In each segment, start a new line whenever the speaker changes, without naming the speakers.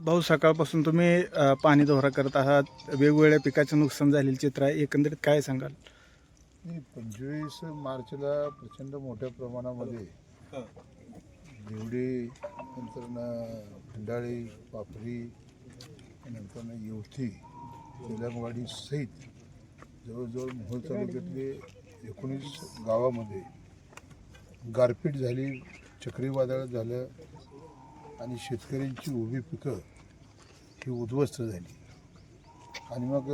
भाऊ, सकाळपासून तुम्ही पाणी दौरा करत आहात, वेगवेगळ्या पिकाचं नुकसान झालेलं चित्र आहे, एकंदरीत काय सांगाल?
25 मार्चला प्रचंड मोठ्या प्रमाणामध्ये दिवडी, नंतर खंडाळी, पापरी, नंतर येवती, तेलंगवाडी सहित जवळजवळ मोहोळ तालुक्यातले 19 गावामध्ये गारपीट झाली, चक्रीवादळ झालं आणि शेतकऱ्यांची उभी पिकं ही उद्ध्वस्त झाली. आणि मग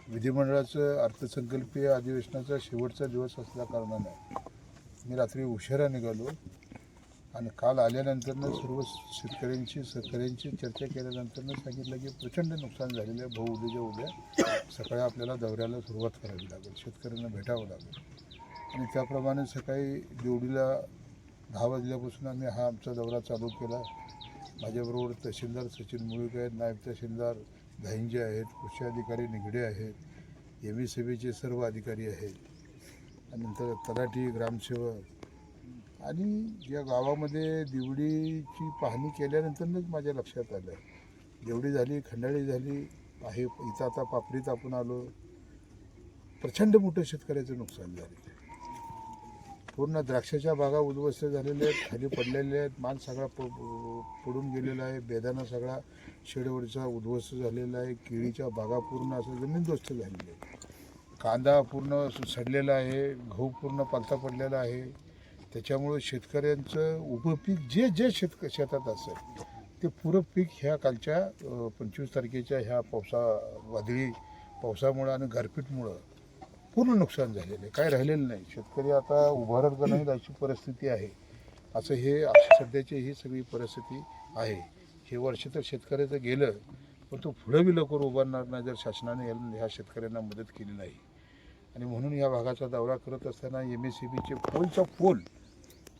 विधिमंडळाचं अर्थसंकल्पीय अधिवेशनाचा शेवटचा दिवस असल्या कारणानं मी रात्री उशिरा निघालो आणि काल आल्यानंतरनं सर्व सहकाऱ्यांची चर्चा केल्यानंतरनं सांगितलं की प्रचंड नुकसान झालेलं आहे. भाऊ, उद्याच्या उद्या सकाळी आपल्याला दौऱ्याला सुरुवात करावी लागेल, शेतकऱ्यांना भेटावं लागेल. आणि त्याप्रमाणे सकाळी दिवडीला 10 वाजल्यापासून आम्ही हा आमचा दौरा चालू केला. माझ्याबरोबर तहसीलदार सचिन मुळीक आहेत, नायब तहसीलदार धाईंजे आहेत, कृषी अधिकारी निगडे आहेत, MSCBचे सर्व अधिकारी आहेत, आणि नंतर तलाठी, ग्रामसेवक. आणि या गावामध्ये दिवडीची पाहणी केल्यानंतरच माझ्या लक्षात आलं, दिवडी झाली, खंडाळी झाली आहे, इथं आता पापरीत आपण आलो, प्रचंड मोठं शेतकऱ्याचं नुकसान झालं. पूर्ण द्राक्षाच्या बागा उद्ध्वस्त झालेल्या आहेत, खाली पडलेल्या आहेत, माल सगळा पडून गेलेला आहे, बेदाणा सगळा शेडवरचा उद्ध्वस्त झालेला आहे, केळीच्या बागा पूर्ण असं जमीनदोस्त झालेल्या आहे, कांदा पूर्ण सडलेला आहे, गहू पूर्ण पालथा पडलेला आहे. त्याच्यामुळे शेतकऱ्यांचं उभं पीक जे शेतात असेल ते पुरं पीक ह्या कालच्या 25 तारखेच्या ह्या वादळी पावसामुळं आणि गारपीटमुळं पूर्ण नुकसान झालेलं आहे. काय राहिलेलं नाही. शेतकरी आता उभारत का नाही अशी परिस्थिती आहे. असं हे सध्याची ही सगळी परिस्थिती आहे. हे वर्ष तर शेतकऱ्याचं गेलं, पण तो पुढं बी लवकर उभारणार नाही जर शासनाने ह्या शेतकऱ्यांना मदत केली नाही. आणि म्हणून या भागाचा दौरा करत असताना MSCBचे पोल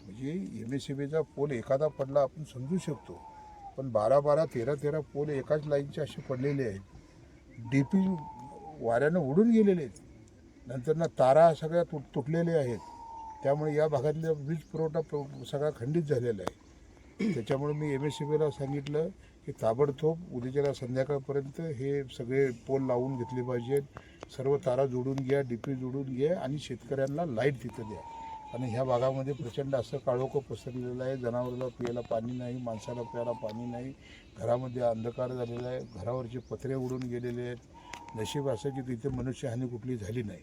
म्हणजे MSCBचा पोल एखादा पडला आपण समजू शकतो, पण 12-12, 13-13 पोल एकाच लाईनचे असे पडलेले आहेत. DP वाऱ्यानं उडून गेलेले आहेत. नंतर तारा सगळ्या तुटलेले आहेत. त्यामुळे या भागातला वीज पुरवठा सगळा खंडित झालेला आहे. त्याच्यामुळे मी MSCBला सांगितलं की ताबडतोब उद्याच्याला संध्याकाळपर्यंत हे सगळे पोल लावून घेतले पाहिजेत, सर्व तारा जोडून घ्या, DP जोडून घ्या आणि शेतकऱ्यांना लाईट तिथं द्या. आणि ह्या भागामध्ये प्रचंड असं काळोखं पसरलेलं आहे. जनावराला प्यायला पाणी नाही, माणसाला प्यायला पाणी नाही, घरामध्ये अंधकार झालेला आहे, घरावरचे पत्रे उडून गेलेले आहेत. नशीब असं की तिथे मनुष्यहानी कुठली झाली नाही.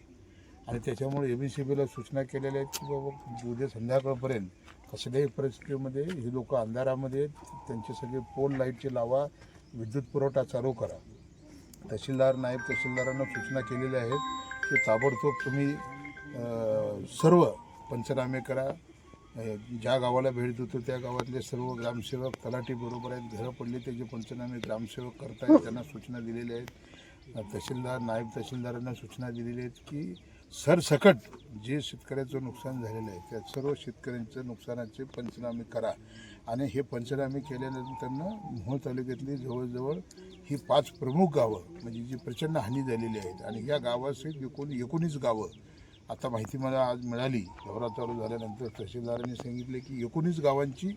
आणि त्याच्यामुळे MSCBला सूचना केलेल्या आहेत की बाबा उद्या संध्याकाळपर्यंत कसल्याही परिस्थितीमध्ये ही लोक अंधारामध्ये त्यांचे सगळे पोल लाईटचे लावा, विद्युत पुरवठा चालू करा. तहसीलदार, नायब तहसीलदारांना सूचना केलेल्या आहेत की ताबडतोब तुम्ही सर्व पंचनामे करा. ज्या गावाला भेट देतो त्या गावातले सर्व ग्रामसेवक, तलाठी बरोबर आहेत, घरं पडले त्याचे पंचनामे ग्रामसेवक करतायत, त्यांना सूचना दिलेल्या आहेत. तहसीलदार, नायब तहसीलदारांना सूचना दिलेल्या आहेत की सरसकट जे शेतकऱ्याचं नुकसान झालेलं आहे त्या सर्व शेतकऱ्यांचं नुकसानाचे पंचनामे करा. आणि हे पंचनामे केल्यानंतरनं मोहोळ तालुक्यातली जवळजवळ ही 5 प्रमुख गावं म्हणजे जी प्रचंड हानी झालेली आहेत. आणि या गावासहित 19 गावं आता माहिती मला आज मिळाली दौरा चालू झाल्यानंतर. तहसीलदारांनी सांगितले की 19 गावांची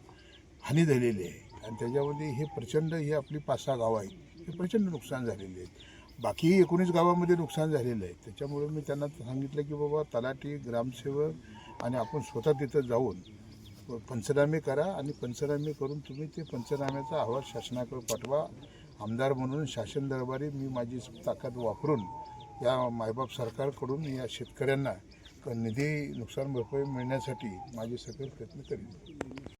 हानी झालेली आहे. आणि त्याच्यामध्ये हे प्रचंड ही आपली 5-6 गावं आहेत, हे प्रचंड नुकसान झालेले आहेत. बाकी 19 गावामध्ये नुकसान झालेलं आहे. त्याच्यामुळे मी त्यांना सांगितलं की बाबा तलाठी, ग्रामसेवक आणि आपण स्वतः तिथं जाऊन पंचनामे करा आणि पंचनामे करून तुम्ही ते पंचनाम्याचा अहवाल शासनाकडे पाठवा. आमदार म्हणून शासन दरबारी मी माझी ताकद वापरून या मायबाप सरकारकडून या शेतकऱ्यांना निधी नुकसान भरपाई मिळण्यासाठी माझे सगळे प्रयत्न करेन.